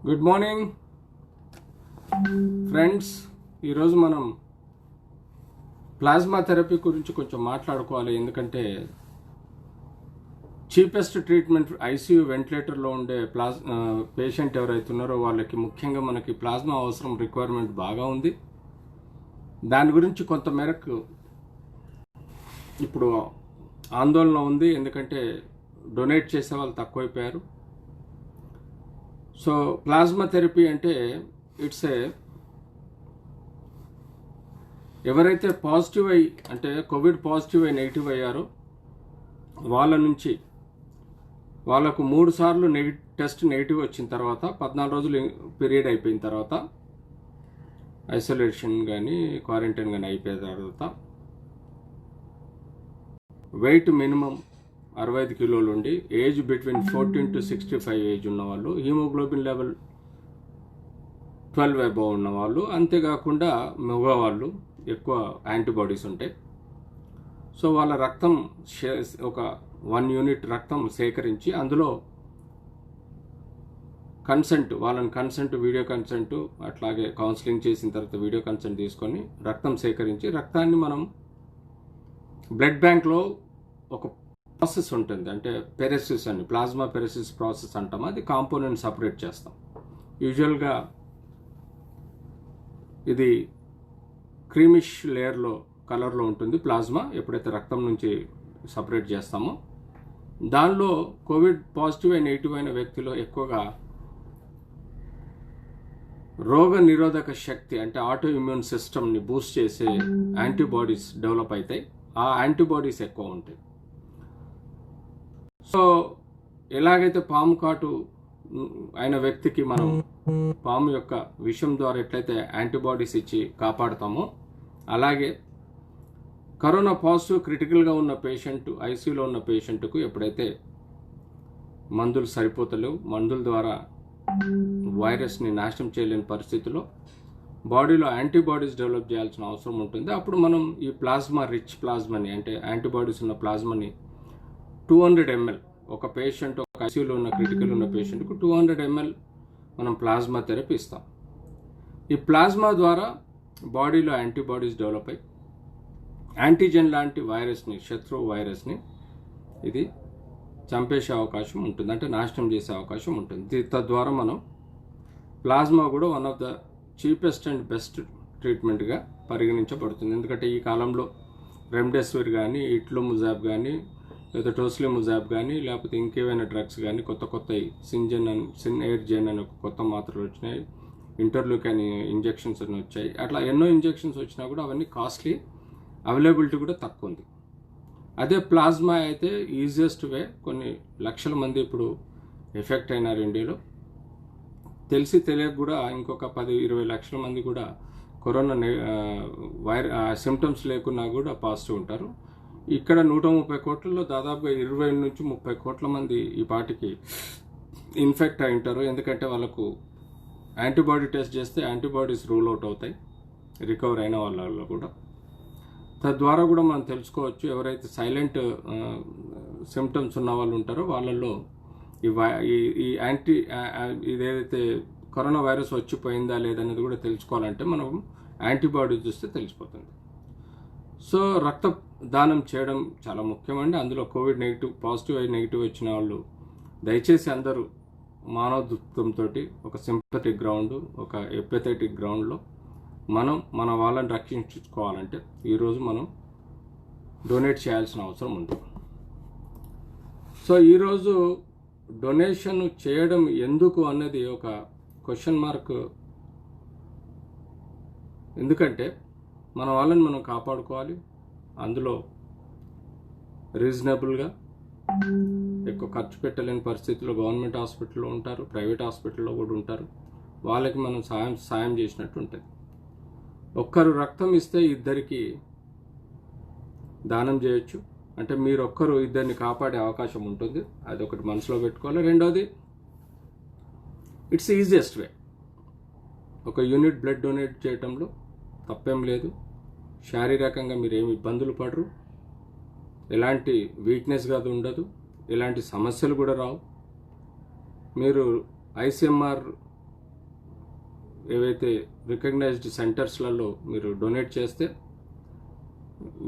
Good morning friends. ఈరోజు మనం plasma therapy గురించి కొంచెం మాట్లాడుకోవాలి. ఎందుకంటే చీపెస్ట్ ట్రీట్మెంట్ ఐసీయూ వెంటిలేటర్లో ఉండే పేషెంట్ ఎవరైతే ఉన్నారో వాళ్ళకి ముఖ్యంగా మనకి ప్లాస్మా అవసరం రిక్వైర్మెంట్ బాగా ఉంది. దాని గురించి కొంత మేరకు ఇప్పుడు ఆందోళన ఉంది, ఎందుకంటే డొనేట్ చేసే వాళ్ళు తక్కువైపోయారు. సో ప్లాస్మా థెరపీ అంటే ఇట్స్ ఎవరైతే పాజిటివ్ అయ్యి అంటే కోవిడ్ పాజిటివ్ అయి నెగిటివ్ అయ్యారో వాళ్ళ నుంచి వాళ్ళకు 3 సార్లు టెస్ట్ నెగిటివ్ వచ్చిన తర్వాత 14 రోజులు పీరియడ్ అయిపోయిన తర్వాత ఐసోలేషన్ కానీ క్వారంటైన్ కానీ అయిపోయిన తర్వాత వెయిట్ మినిమం 65 కిలోలు ఉండి ఏజ్ బిట్వీన్ 14 to 65 ఏజ్ ఉన్నవాళ్ళు, హీమోగ్లోబిన్ లెవెల్ 12 అబౌవ్ ఉన్నవాళ్ళు, అంతేకాకుండా మగవాళ్ళు ఎక్కువ యాంటీబాడీస్ ఉంటాయి. సో వాళ్ళ రక్తం ఒక 1 యూనిట్ రక్తం సేకరించి అందులో వాళ్ళని కన్సెంట్ వీడియో కన్సెంట్ అట్లాగే కౌన్సిలింగ్ చేసిన తర్వాత వీడియో కన్సెంట్ తీసుకొని రక్తం సేకరించి రక్తాన్ని మనం బ్లడ్ బ్యాంక్లో ఒక ప్రాసెస్ ఉంటుంది, అంటే పెరెసిస్ అని ప్లాస్మా పెరెసిస్ ప్రాసెస్ అంటాం. అది కాంపోనెంట్ సపరేట్ చేస్తాం. యూజువల్గా ఇది క్రీమిష్ కలర్లో ఉంటుంది ప్లాస్మా. ఎప్పుడైతే రక్తం నుంచి సపరేట్ చేస్తామో దానిలో కోవిడ్ పాజిటివ్ అయిన నెగిటివ్ అయిన వ్యక్తిలో ఎక్కువగా రోగ నిరోధక శక్తి అంటే ఆటో ఇమ్యూన్ సిస్టమ్ని బూస్ట్ చేసే యాంటీబాడీస్ డెవలప్ అవుతాయి. ఆ యాంటీబాడీస్ ఎక్కువ ఉంటాయి. సో ఎలాగైతే పాము కాటు అయిన వ్యక్తికి మనం పాము యొక్క విషం ద్వారా ఎట్లయితే యాంటీబాడీస్ ఇచ్చి కాపాడుతామో, అలాగే కరోనా పాజిటివ్ క్రిటికల్గా ఉన్న పేషెంట్, ఐసీయూలో ఉన్న పేషెంట్కు ఎప్పుడైతే మందులు సరిపోతలేవు, మందుల ద్వారా వైరస్ని నాశనం చేయలేని పరిస్థితిలో బాడీలో యాంటీబాడీస్ డెవలప్ చేయాల్సిన అవసరం ఉంటుంది. అప్పుడు మనం ఈ ప్లాస్మా రిచ్ ప్లాస్మాని అంటే యాంటీబాడీస్ ఉన్న ప్లాస్మాని 200 ml ఒక పేషెంట్, ఒక ఐసీయూలో ఉన్న క్రిటికల్ ఉన్న పేషెంట్కు 200 ml మనం ప్లాస్మా థెరపీ ఇస్తాం. ఈ ప్లాస్మా ద్వారా బాడీలో యాంటీబాడీస్ డెవలప్ అయ్యి యాంటీజెన్ లాంటి వైరస్ని, శత్రువు వైరస్ని ఇది చంపేసే అవకాశం ఉంటుంది, అంటే నాశనం చేసే అవకాశం ఉంటుంది. తద్వారా మనం ప్లాస్మా కూడా one of the cheapest and best ట్రీట్మెంట్గా పరిగణించబడుతుంది. ఎందుకంటే ఈ కాలంలో రెమ్డెసివిర్ కానీ, ఇట్లోముజాబ్ కానీ, లేదా టోసిలిముజాబ్ కానీ, లేకపోతే ఇంకేమైనా డ్రగ్స్ కానీ కొత్త సిన్ఎయిర్జెన్ అని ఒక కొత్త మాత్రలు వచ్చినాయి, ఇంటర్లూకన్ ఇంజెక్షన్స్ అని వచ్చాయి. అట్లా ఎన్నో ఇంజెక్షన్స్ వచ్చినా కూడా అవన్నీ కాస్ట్లీ, అవైలబిలిటీ కూడా తక్కువ ఉంది. అదే ప్లాస్మా అయితే ఈజియెస్ట్ వే. కొన్ని లక్షల మంది ఇప్పుడు ఎఫెక్ట్ అయినారు ఇండియాలో. తెలియక కూడా ఇంకొక 10-20 లక్షల మంది కూడా కరోనా సిమ్టమ్స్ లేకున్నా కూడా పాజిటివ్ ఉంటారు. ఇక్కడ 130 కోట్లలో దాదాపుగా 20 నుంచి 30 కోట్ల మంది ఈ పాటికి ఇన్ఫెక్ట్ అయి ఉంటారు. ఎందుకంటే వాళ్ళకు యాంటీబాడీ టెస్ట్ చేస్తే యాంటీబాడీస్ రూల్ అవుట్ అవుతాయి రికవర్ అయిన వాళ్ళలో కూడా. తద్వారా కూడా మనం తెలుసుకోవచ్చు ఎవరైతే సైలెంట్ సిమ్టమ్స్ ఉన్న వాళ్ళు ఉంటారో వాళ్ళల్లో ఈ ఇదేదైతే కరోనా వైరస్ వచ్చిపోయిందా లేదనేది కూడా తెలుసుకోవాలంటే మనం యాంటీబాడీ చూస్తే తెలిసిపోతుంది. సో రక్త దానం చేయడం చాలా ముఖ్యమండి. అందులో కోవిడ్ పాజిటివ్ అయి నెగిటివ్ వచ్చిన వాళ్ళు దయచేసి అందరూ మానవత్వంతో ఒక సింపథెటిక్ గ్రౌండ్, ఒక ఎపథెటిక్ గ్రౌండ్లో మన వాళ్ళని రక్షించుకోవాలంటే ఈరోజు మనం డొనేట్ చేయాల్సిన అవసరం ఉంది. సో ఈరోజు డొనేషన్ చేయడం ఎందుకు అన్నది ఒక క్వశ్చన్ మార్క్. ఎందుకంటే మన వాళ్ళని మనం కాపాడుకోవాలి. అందులో రీజనబుల్గా ఎక్కువ ఖర్చు పెట్టలేని పరిస్థితుల్లో గవర్నమెంట్ హాస్పిటల్లో ఉంటారు, ప్రైవేట్ హాస్పిటల్లో కూడా ఉంటారు. వాళ్ళకి మనం సాయం చేసినట్టు ఉంటుంది. ఒక్కరు రక్తం ఇస్తే ఇద్దరికి దానం చేయొచ్చు, అంటే మీరు ఒక్కరు ఇద్దరిని కాపాడే అవకాశం ఉంటుంది. అది ఒకటి మనసులో పెట్టుకోవాలి. రెండోది, ఇట్స్ ఈజియెస్ట్ వే. ఒక యూనిట్ బ్లడ్ డొనేట్ చేయడంలో తప్పేం లేదు. శారీరకంగా మీరు ఏమి ఇబ్బందులు పడరు, ఎలాంటి వీక్నెస్గా అది ఉండదు, ఎలాంటి సమస్యలు కూడా రావు. మీరు ఐసీఎంఆర్ ఏవైతే రికగ్నైజ్డ్ సెంటర్స్లలో మీరు డొనేట్ చేస్తే,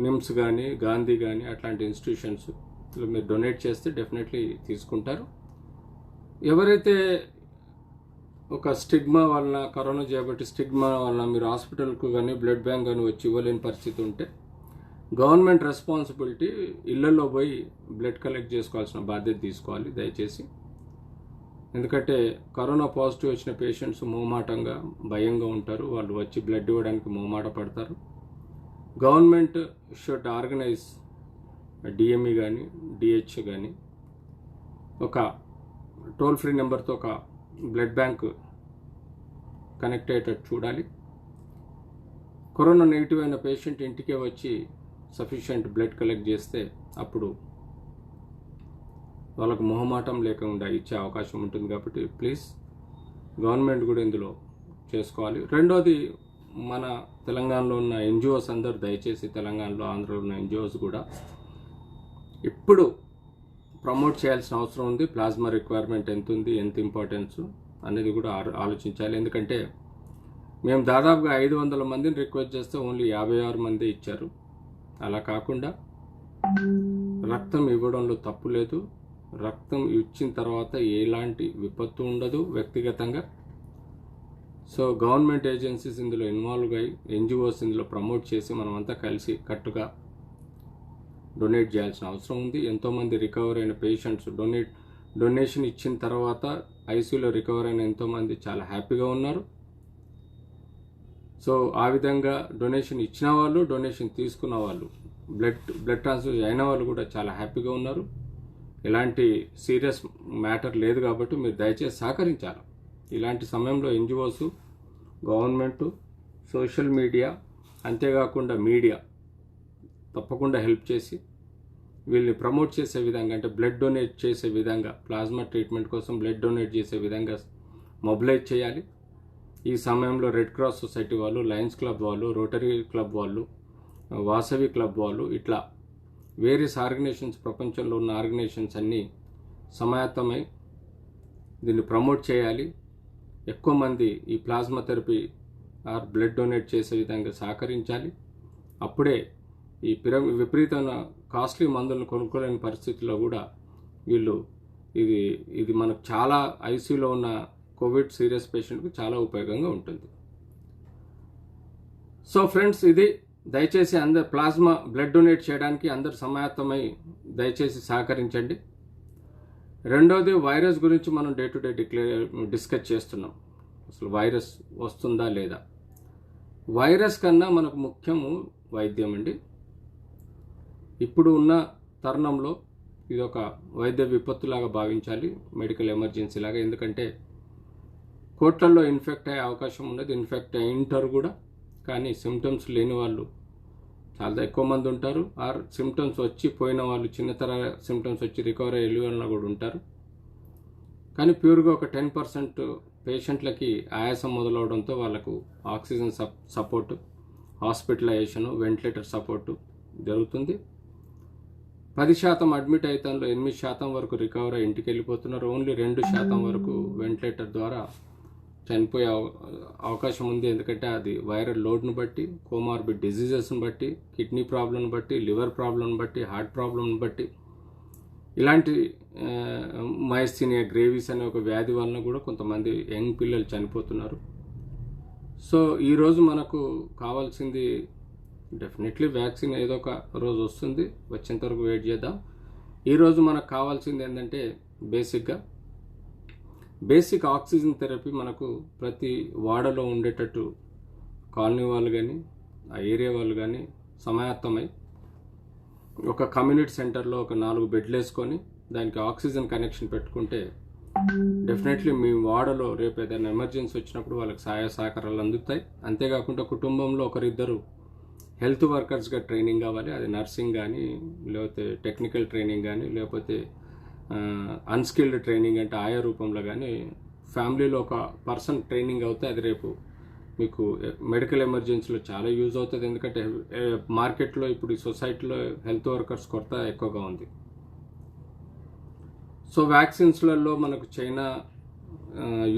నిమ్స్ కానీ గాంధీ కానీ అట్లాంటి ఇన్స్టిట్యూషన్స్ మీరు డొనేట్ చేస్తే డెఫినెట్లీ తీసుకుంటారు. ఎవరైతే ఒక స్టిగ్మా వలన, కరోనా చేయబట్టి స్టిగ్మా వలన మీరు హాస్పిటల్కు కానీ బ్లడ్ బ్యాంక్ కానీ వచ్చి ఇవ్వలేని పరిస్థితి ఉంటే, గవర్నమెంట్ రెస్పాన్సిబిలిటీ ఇళ్లలో పోయి బ్లడ్ కలెక్ట్ చేసుకోవాల్సిన బాధ్యత తీసుకోవాలి దయచేసి. ఎందుకంటే కరోనా పాజిటివ్ వచ్చిన పేషెంట్స్ మొహమాటంగా భయంగా ఉంటారు, వాళ్ళు వచ్చి బ్లడ్ ఇవ్వడానికి మొహమాట పడతారు. గవర్నమెంట్ షుడ్ ఆర్గనైజ్ డిఎంఈ కానీ డిహెచ్ కానీ ఒక టోల్ ఫ్రీ నెంబర్తో ఒక బ్లడ్ బ్యాంక్ కనెక్ట్ అయ్యేటట్టు చూడాలి. కరోనా నెగిటివ్ అయిన పేషెంట్ ఇంటికే వచ్చి సఫిషియెంట్ బ్లడ్ కలెక్ట్ చేస్తే అప్పుడు వాళ్ళకు మొహమాటం లేకుండా ఇచ్చే అవకాశం ఉంటుంది. కాబట్టి ప్లీజ్ గవర్నమెంట్ కూడా ఇందులో చేసుకోవాలి. రెండోది, మన తెలంగాణలో ఉన్న ఎన్జిఓస్ అందరూ దయచేసి, తెలంగాణలో ఆంధ్రలో ఉన్న ఎన్జిఓస్ కూడా ఇప్పుడు ప్రమోట్ చేయాల్సిన అవసరం ఉంది. ప్లాస్మా రిక్వైర్మెంట్ ఎంత ఉంది, ఎంత ఇంపార్టెన్స్ అనేది కూడా ఆలోచించాలి. ఎందుకంటే మేము దాదాపుగా 500 మందిని రిక్వెస్ట్ చేస్తే ఓన్లీ 56 మంది ఇచ్చారు. అలా కాకుండా రక్తం ఇవ్వడంలో తప్పు లేదు. రక్తం ఇచ్చిన తర్వాత ఎలాంటి విపత్తు ఉండదు వ్యక్తిగతంగా. సో గవర్నమెంట్ ఏజెన్సీస్ ఇందులో ఇన్వాల్వ్ అయ్యి, ఎన్జిఓస్ ఇందులో ప్రమోట్ చేసి మనమంతా కలిసి కట్టుగా డొనేట్ చేయాల్సిన అవసరం ఉంది. ఎంతోమంది రికవర్ అయిన పేషెంట్స్ డొనేషన్ ఇచ్చిన తర్వాత ఐసీయూలో రికవర్ అయిన ఎంతోమంది చాలా హ్యాపీగా ఉన్నారు. సో ఆ విధంగా డొనేషన్ ఇచ్చిన వాళ్ళు, డొనేషన్ తీసుకున్న వాళ్ళు, బ్లడ్ ట్రాన్స్ఫ్యూజన్ అయిన వాళ్ళు కూడా చాలా హ్యాపీగా ఉన్నారు. ఎలాంటి సీరియస్ మ్యాటర్ లేదు. కాబట్టి మీరు దయచేసి సహకరించాలి. ఇలాంటి సమయంలో ఎన్జిఓస్, గవర్నమెంటు, సోషల్ మీడియా, అంతేకాకుండా మీడియా తప్పకుండా హెల్ప్ చేసి వీళ్ళని ప్రమోట్ చేసే విధంగా, అంటే బ్లడ్ డొనేట్ చేసే విధంగా, ప్లాస్మా ట్రీట్మెంట్ కోసం బ్లడ్ డొనేట్ చేసే విధంగా మొబిలైజ్ చేయాలి. ఈ సమయంలో రెడ్ క్రాస్ సొసైటీ వాళ్ళు, లయన్స్ క్లబ్ వాళ్ళు, రోటరీ క్లబ్ వాళ్ళు, వాసవి క్లబ్ వాళ్ళు, ఇట్లా వేరియస్ ఆర్గనైజేషన్స్, ప్రపంచంలో ఉన్న ఆర్గనైజేషన్స్ అన్నీ సమాయత్తమై దీన్ని ప్రమోట్ చేయాలి. ఎక్కువ మంది ఈ plasma therapy are blood donate చేసే విధంగా సహకరించాలి. అప్పుడే ఈ విపరీతమైన కాస్ట్లీ మందులను కొనుక్కోలేని పరిస్థితుల్లో కూడా వీళ్ళు ఇది మనకు చాలా ఐసీయూలో ఉన్న కోవిడ్ సీరియస్ పేషెంట్కు చాలా ఉపయోగంగా ఉంటుంది. సో ఫ్రెండ్స్, ఇది దయచేసి అందరు ప్లాస్మా బ్లడ్ డొనేట్ చేయడానికి అందరు సమాయత్తమై దయచేసి సహకరించండి. రెండోది, వైరస్ గురించి మనం డే టు డే డిస్కస్ చేస్తున్నాం. అసలు వైరస్ వస్తుందా లేదా? వైరస్ కన్నా మనకు ముఖ్యము వైద్యం అండి. ఇప్పుడు ఉన్న తరుణంలో ఇది ఒక వైద్య విపత్తులాగా భావించాలి, మెడికల్ ఎమర్జెన్సీ లాగా. ఎందుకంటే కోట్లల్లో ఇన్ఫెక్ట్ అయ్యే అవకాశం ఉన్నది, ఇన్ఫెక్ట్ అయ్యింటారు కూడా. కానీ సిమ్టమ్స్ లేని వాళ్ళు చాలా ఎక్కువ మంది ఉంటారు. ఆర్ సిమ్టమ్స్ వచ్చి పోయిన వాళ్ళు, చిన్నతర సిమ్టమ్స్ వచ్చి రికవర్ అయ్యే వాళ్ళు కూడా ఉంటారు. కానీ ప్యూర్గా ఒక 10% పేషెంట్లకి ఆయాసం మొదలవడంతో వాళ్ళకు oxygen support, hospitalisation, ventilator support జరుగుతుంది. 10% అడ్మిట్ అయితే 8% వరకు రికవర్ అయ్యి ఇంటికి వెళ్ళిపోతున్నారు. ఓన్లీ 2% వరకు వెంటిలేటర్ ద్వారా చనిపోయే అవకాశం ఉంది. ఎందుకంటే అది వైరల్ లోడ్ను బట్టి, కోమార్బిడ్ డిజీజెస్ని బట్టి, కిడ్నీ ప్రాబ్లంని బట్టి, లివర్ ప్రాబ్లంని బట్టి, హార్ట్ ప్రాబ్లంని బట్టి, ఇలాంటి మైస్థీనియా గ్రేవిస్ అనే ఒక వ్యాధి వలన కూడా కొంతమంది యంగ్ పిల్లలు చనిపోతున్నారు. సో ఈరోజు మనకు కావాల్సింది డెఫినెట్లీ వ్యాక్సిన్ ఏదో ఒక రోజు వస్తుంది, వచ్చేంత వరకు వెయిట్ చేద్దాం. ఈరోజు మనకు కావాల్సింది ఏంటంటే బేసిక్ ఆక్సిజన్ థెరపీ మనకు ప్రతి వాడలో ఉండేటట్టు కాలనీ వాళ్ళు కానీ, ఆ ఏరియా వాళ్ళు కానీ సమాయత్తమై ఒక కమ్యూనిటీ సెంటర్లో ఒక 4 బెడ్లు వేసుకొని దానికి ఆక్సిజన్ కనెక్షన్ పెట్టుకుంటే డెఫినెట్లీ మీ వాడలో రేపు ఏదైనా ఎమర్జెన్సీ వచ్చినప్పుడు వాళ్ళకి సహాయ సహకారాలు అందుతాయి. అంతేకాకుండా కుటుంబంలో ఒకరిద్దరు హెల్త్ వర్కర్స్గా ట్రైనింగ్ కావాలి. అది నర్సింగ్ కానీ, లేకపోతే టెక్నికల్ ట్రైనింగ్ కానీ, లేకపోతే అన్స్కిల్డ్ ట్రైనింగ్ అంటే ఆయా రూపంలో కానీ ఫ్యామిలీలో ఒక పర్సన్ ట్రైనింగ్ అవుతే అది రేపు మీకు మెడికల్ ఎమర్జెన్సీలో చాలా యూజ్ అవుతుంది. ఎందుకంటే మార్కెట్లో ఇప్పుడు ఈ సొసైటీలో హెల్త్ వర్కర్స్ కొరత ఎక్కువగా ఉంది. సో వ్యాక్సిన్స్లలో మనకు చైనా,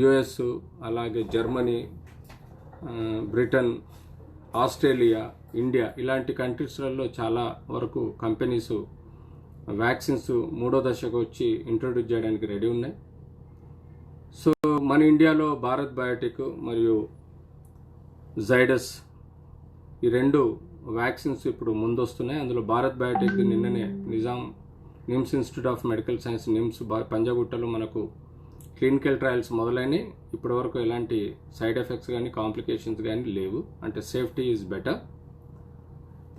యుఎస్, అలాగే జర్మనీ, బ్రిటన్, ఆస్ట్రేలియా, ఇండియా ఇలాంటి కంట్రీస్లలో చాలా వరకు కంపెనీస్ వ్యాక్సిన్స్ 3వ దశకు వచ్చి ఇంట్రొడ్యూస్ చేయడానికి రెడీ ఉన్నాయి. సో మన ఇండియాలో భారత్ బయోటెక్ మరియు జైడస్ ఈ 2 వ్యాక్సిన్స్ ఇప్పుడు ముందొస్తున్నాయి. అందులో భారత్ బయోటెక్ నిన్ననే NIMS institute of medical science NIMS పంజగుట్టలో మనకు క్లినికల్ ట్రయల్స్ మొదలైనవి. ఇప్పటివరకు ఎలాంటి సైడ్ ఎఫెక్ట్స్ కానీ కాంప్లికేషన్స్ కానీ లేవు, అంటే సేఫ్టీ ఈజ్ బెటర్.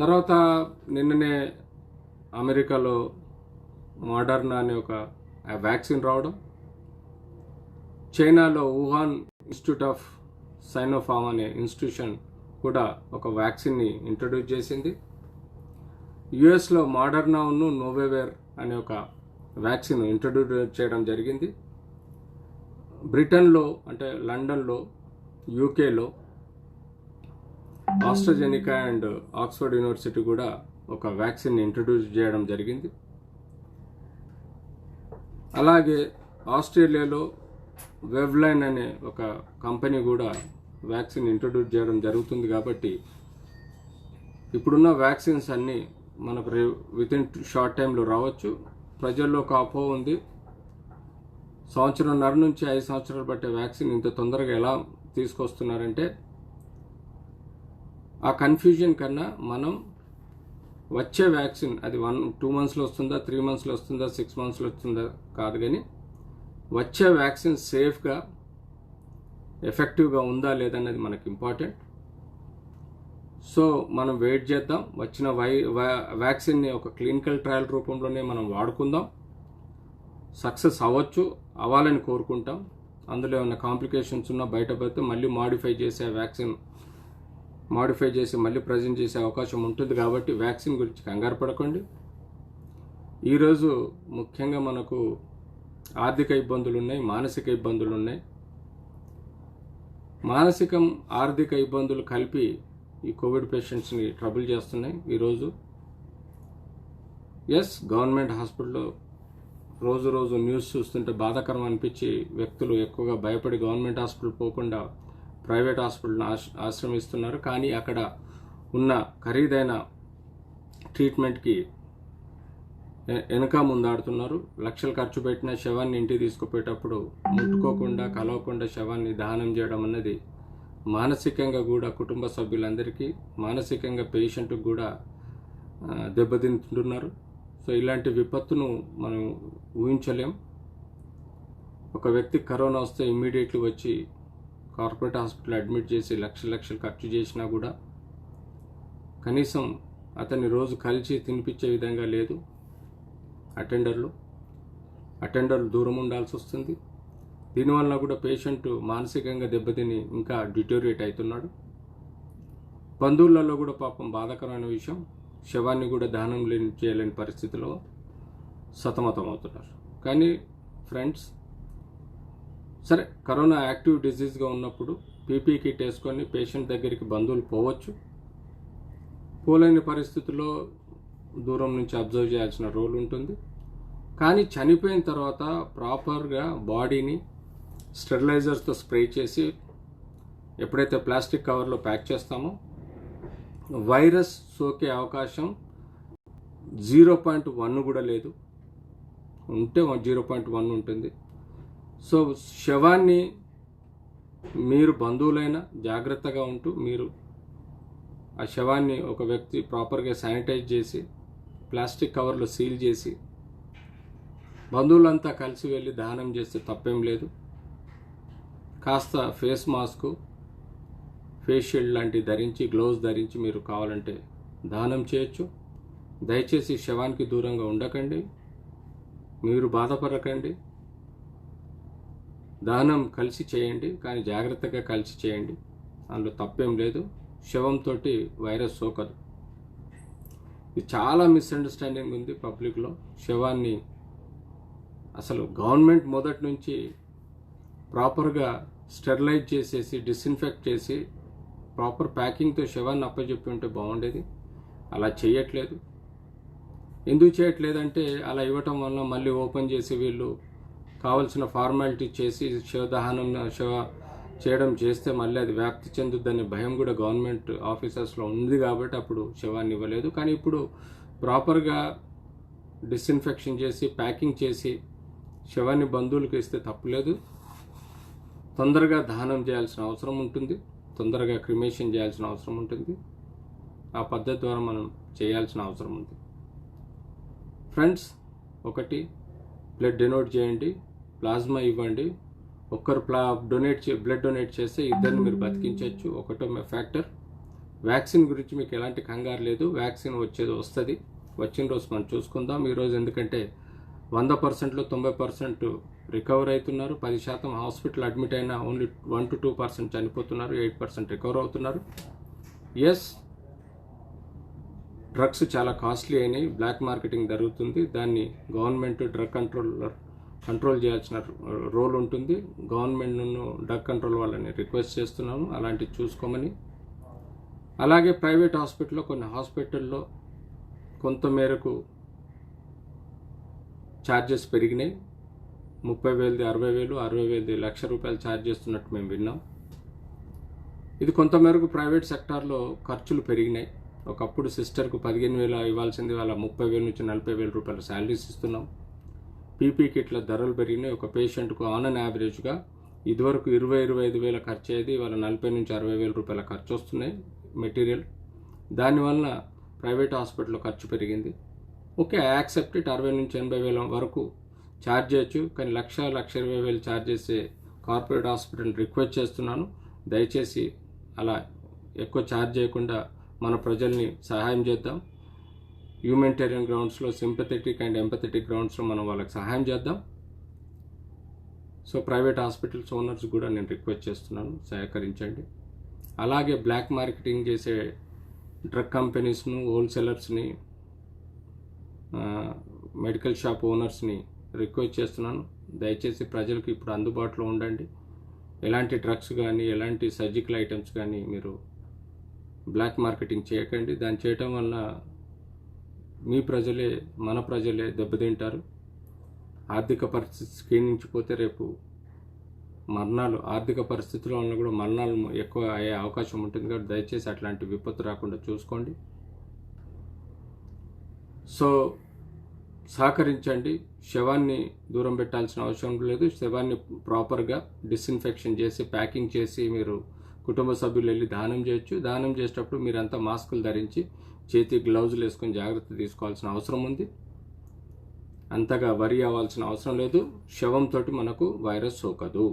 తర్వాత నిన్ననే అమెరికాలో మోడర్నా అనే ఒక వ్యాక్సిన్ రావడం, చైనాలో వుహాన్ ఇన్స్టిట్యూట్ ఆఫ్ సైనోఫార్మ్ అనే ఇన్స్టిట్యూషన్ కూడా ఒక వ్యాక్సిన్ని ఇంట్రడ్యూస్ చేసింది. యుఎస్లో మోడర్నా నోవోవేర్ అనే ఒక వ్యాక్సిన్ ఇంట్రడ్యూస్ చేయడం జరిగింది. బ్రిటన్లో అంటే లండన్లో, యూకేలో ఆస్ట్రాజెనికా అండ్ ఆక్స్ఫర్డ్ యూనివర్సిటీ కూడా ఒక వ్యాక్సిన్ ఇంట్రడ్యూస్ చేయడం జరిగింది. అలాగే ఆస్ట్రేలియాలో వెవ్లైన్ అనే ఒక కంపెనీ కూడా వ్యాక్సిన్ ఇంట్రడ్యూస్ చేయడం జరుగుతుంది. కాబట్టి ఇప్పుడున్న వ్యాక్సిన్స్ అన్నీ మనకు వితిన్ షార్ట్ టైంలో రావచ్చు. ప్రజల్లో ఒక అపోహ ఉంది, 1.5 నుంచి 5 సంవత్సరాలు పట్టే వ్యాక్సిన్ ఇంత తొందరగా ఎలా తీసుకొస్తున్నారంటే, ఆ కన్ఫ్యూజన్ కన్నా మనం వచ్చే వ్యాక్సిన్ అది 2 మంత్స్లో వస్తుందా, 3 మంత్స్లో వస్తుందా, 6 మంత్స్లో వస్తుందా కాదు, కానీ వచ్చే వ్యాక్సిన్ సేఫ్గా ఎఫెక్టివ్గా ఉందా లేదన్నది మనకు ఇంపార్టెంట్. సో మనం వెయిట్ చేద్దాం. వచ్చిన వ్యాక్సిన్ని ఒక క్లినికల్ ట్రయల్ రూపంలోనే మనం వాడుకుందాం. సక్సెస్ అవ్వాలని కోరుకుంటాం. అందులో ఏమైనా కాంప్లికేషన్స్ ఉన్నా బయటపడితే మళ్ళీ మాడిఫై చేసి మళ్ళీ ప్రజెంట్ చేసే అవకాశం ఉంటుంది. కాబట్టి వ్యాక్సిన్ గురించి కంగారు పడకండి. ఈరోజు ముఖ్యంగా మనకు ఆర్థిక ఇబ్బందులు ఉన్నాయి, మానసిక ఇబ్బందులు ఉన్నాయి. ఆర్థిక ఇబ్బందులు కలిపి ఈ కోవిడ్ పేషెంట్స్ని ట్రబుల్ చేస్తున్నాయి. ఈరోజు గవర్నమెంట్ హాస్పిటల్లో రోజు న్యూస్ చూస్తుంటే బాధాకరం అనిపించి వ్యక్తులు ఎక్కువగా భయపడి గవర్నమెంట్ హాస్పిటల్ పోకుండా ప్రైవేట్ హాస్పిటల్ని ఆశ్రమిస్తున్నారు. కానీ అక్కడ ఉన్న ఖరీదైన ట్రీట్మెంట్కి వెనక ముందాడుతున్నారు. లక్షలు ఖర్చు పెట్టిన శవాన్ని ఇంటికి తీసుకుపోయేటప్పుడు ముట్టుకోకుండా కలవకుండా శవాన్ని దహనం చేయడం అన్నది మానసికంగా కూడా కుటుంబ సభ్యులందరికీ, మానసికంగా పేషెంట్కి కూడా దెబ్బతింటున్నారు. సో ఇలాంటి విపత్తును మనం ఊహించలేం. ఒక వ్యక్తికి కరోనా వస్తే ఇమ్మీడియట్లీ వచ్చి కార్పొరేట్ హాస్పిటల్ అడ్మిట్ చేసి లక్షలు ఖర్చు చేసినా కూడా కనీసం అతన్ని రోజు కలిసి తినిపించే విధంగా లేదు. అటెండర్లు దూరం ఉండాల్సి వస్తుంది. దీనివల్ల కూడా పేషెంట్ మానసికంగా దెబ్బతిని ఇంకా డిటోరియేట్ అవుతున్నాడు. బంధువులలో కూడా పాపం బాధాకరమైన విషయం, శవాన్ని కూడా దహనం చేయలేని పరిస్థితిలో సతమతం అవుతున్నారు. కానీ ఫ్రెండ్స్, సరే కరోనా యాక్టివ్ డిజీజ్గా ఉన్నప్పుడు పీపీ కిట్ వేసుకొని పేషెంట్ దగ్గరికి బంధువులు పోలేని పరిస్థితుల్లో దూరం నుంచి అబ్జర్వ్ చేయాల్సిన రోల్ ఉంటుంది. కానీ చనిపోయిన తర్వాత ప్రాపర్గా బాడీని స్టెరిలైజర్స్తో స్ప్రే చేసి ఎప్పుడైతే ప్లాస్టిక్ కవర్లో ప్యాక్ చేస్తామో వైరస్ సోకే అవకాశం 0.1 కూడా లేదు, ఉంటే 0.1 ఉంటుంది. సో శవాన్ని మీరు బంధువులైనా జాగ్రత్తగా ఉంటూ మీరు ఆ శవాన్ని ఒక వ్యక్తి ప్రాపర్గా శానిటైజ్ చేసి ప్లాస్టిక్ కవర్లో సీల్ చేసి బంధువులంతా కలిసి వెళ్ళి దహనం చేస్తే తప్పేం లేదు. కాస్త ఫేస్ మాస్క్, ఫేస్ షీల్డ్ లాంటివి ధరించి, గ్లోవ్స్ ధరించి మీరు కావాలంటే దహనం చేయొచ్చు. దయచేసి శవానికి దూరంగా ఉండకండి, మీరు బాధపడకండి. దహనం కలిసి చేయండి, కానీ జాగ్రత్తగా కలిసి చేయండి, అందులో తప్పేం లేదు. శవంతో వైరస్ సోకదు. ఇది చాలా మిస్అండర్స్టాండింగ్ ఉంది పబ్లిక్లో. శవాన్ని అసలు గవర్నమెంట్ మొదటి నుంచి ప్రాపర్గా స్టెరిలైజ్ చేసేసి డిస్ఇన్ఫెక్ట్ చేసి ప్రాపర్ ప్యాకింగ్తో శవాన్ని అప్పచెప్పి ఉంటే బాగుండేది. అలా చేయట్లేదు. ఎందుకు చేయట్లేదంటే అలా ఇవ్వటం వల్ల మళ్ళీ ఓపెన్ చేసి వీళ్ళు కావాల్సిన ఫార్మాలిటీ చేసి శవ చేస్తే మళ్ళీ అది వ్యాప్తి చెందుద్దనే భయం కూడా గవర్నమెంట్ ఆఫీసర్స్లో ఉంది కాబట్టి అప్పుడు శవాన్ని ఇవ్వలేదు. కానీ ఇప్పుడు ప్రాపర్గా డిస్ఇన్ఫెక్షన్ చేసి ప్యాకింగ్ చేసి శవాన్ని బంధువులకు ఇస్తే తప్పులేదు. తొందరగా దహనం చేయాల్సిన అవసరం ఉంటుంది, తొందరగా క్రిమేషన్ చేయాల్సిన అవసరం ఉంటుంది. ఆ పద్ధతి ద్వారా మనం చేయాల్సిన అవసరం ఉంది. ఫ్రెండ్స్, ఒకటి బ్లడ్ డొనేట్ చేయండి, ప్లాస్మా ఇవ్వండి. ఒక్కరు బ్లడ్ డొనేట్ చేస్తే ఇద్దరిని మీరు బతికించవచ్చు. ఒకటో ఫ్యాక్టర్. వ్యాక్సిన్ గురించి మీకు ఎలాంటి కంగారు లేదు. వ్యాక్సిన్ వస్తుంది. వచ్చిన రోజు మనం చూసుకుందాం. ఈరోజు ఎందుకంటే 100%లో 90% రికవర్ అవుతున్నారు. 10% హాస్పిటల్ అడ్మిట్ అయినా ఓన్లీ 1 to 2% చనిపోతున్నారు. 8% రికవర్ అవుతున్నారు. ఎస్, డ్రగ్స్ చాలా కాస్ట్లీ అయినాయి. బ్లాక్ మార్కెటింగ్ జరుగుతుంది. దాన్ని గవర్నమెంట్ డ్రగ్ కంట్రోల్ చేయాల్సిన రోల్ ఉంటుంది. గవర్నమెంట్ను డ్రగ్ కంట్రోల్ వాళ్ళని రిక్వెస్ట్ చేస్తున్నాను అలాంటివి చూసుకోమని. అలాగే ప్రైవేట్ హాస్పిటల్లో కొన్ని హాస్పిటల్లో కొంత మేరకు ఛార్జెస్ పెరిగినాయి. 30,000, 60,000, 60,000, ₹1,00,000 ఛార్జ్ చేస్తున్నట్టు మేము విన్నాం. ఇది కొంతమేరకు ప్రైవేట్ సెక్టార్లో ఖర్చులు పెరిగినాయి. ఒకప్పుడు సిస్టర్కు 15,000 ఇవ్వాల్సింది వాళ్ళ 30,000 నుంచి ₹40,000 శాలరీస్ ఇస్తున్నాం. పీపీ కిట్ల ధరలు పెరిగినాయి. ఒక పేషెంట్కు ఆన్ అన్ యావరేజ్గా ఇదివరకు 20,000-25,000 ఖర్చు అయ్యేది, వాళ్ళ 40,000 నుంచి ₹60,000 ఖర్చు వస్తున్నాయి మెటీరియల్. దానివల్ల ప్రైవేట్ హాస్పిటల్లో ఖర్చు పెరిగింది. Okay, accept it. 60,000 నుంచి 80,000 వరకు ఛార్జ్ చేయొచ్చు. కానీ 1,20,000 ఛార్జ్ చేసే కార్పొరేట్ హాస్పిటల్ రిక్వెస్ట్ చేస్తున్నాను, దయచేసి అలా ఎక్కువ ఛార్జ్ చేయకుండా మన ప్రజల్ని సహాయం చేద్దాం. హ్యూమానిటేరియన్ గ్రౌండ్స్లో, సింపథెటిక్ అండ్ ఎంపథెటిక్ గ్రౌండ్స్లో మనం వాళ్ళకి సహాయం చేద్దాం. సో ప్రైవేట్ హాస్పిటల్స్ ఓనర్స్ కూడా నేను రిక్వెస్ట్ చేస్తున్నాను, సహకరించండి. అలాగే బ్లాక్ మార్కెటింగ్ చేసే డ్రగ్ కంపెనీస్ను, హోల్సేలర్స్ని, మెడికల్ షాప్ ఓనర్స్ని రిక్వెస్ట్ చేస్తున్నాను, దయచేసి ప్రజలకు ఇప్పుడు అందుబాటులో ఉండండి. ఎలాంటి డ్రగ్స్ కానీ ఎలాంటి సర్జికల్ ఐటమ్స్ కానీ మీరు బ్లాక్ మార్కెటింగ్ చేయకండి. దాన్ని చేయటం వల్ల మీ ప్రజలే, మన ప్రజలే దెబ్బతింటారు. ఆర్థిక పరిస్థితి క్షీణించిపోతే రేపు మరణాలు, ఆర్థిక పరిస్థితుల వల్ల కూడా మరణాలు ఎక్కువ అయ్యే అవకాశం ఉంటుంది. కాబట్టి దయచేసి అట్లాంటి విపత్తు రాకుండా చూసుకోండి. సో సహకరించండి. శవాన్ని దూరం పెట్టాల్సిన అవసరం లేదు. శవాన్ని ప్రాపర్గా డిస్ఇన్ఫెక్షన్ చేసి ప్యాకింగ్ చేసి మీరు కుటుంబ సభ్యులు వెళ్ళి దానం చేయొచ్చు. దానం చేసేటప్పుడు మీరంతా మాస్కులు ధరించి చేతి గ్లౌజులు వేసుకొని జాగ్రత్త తీసుకోవాల్సిన అవసరం ఉంది. అంతగా వరి అవ్వాల్సిన అవసరం లేదు. శవంతో మనకు వైరస్ సోకదు.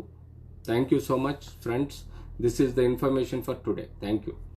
Thank you so much friends. This is the information for today. Thank you.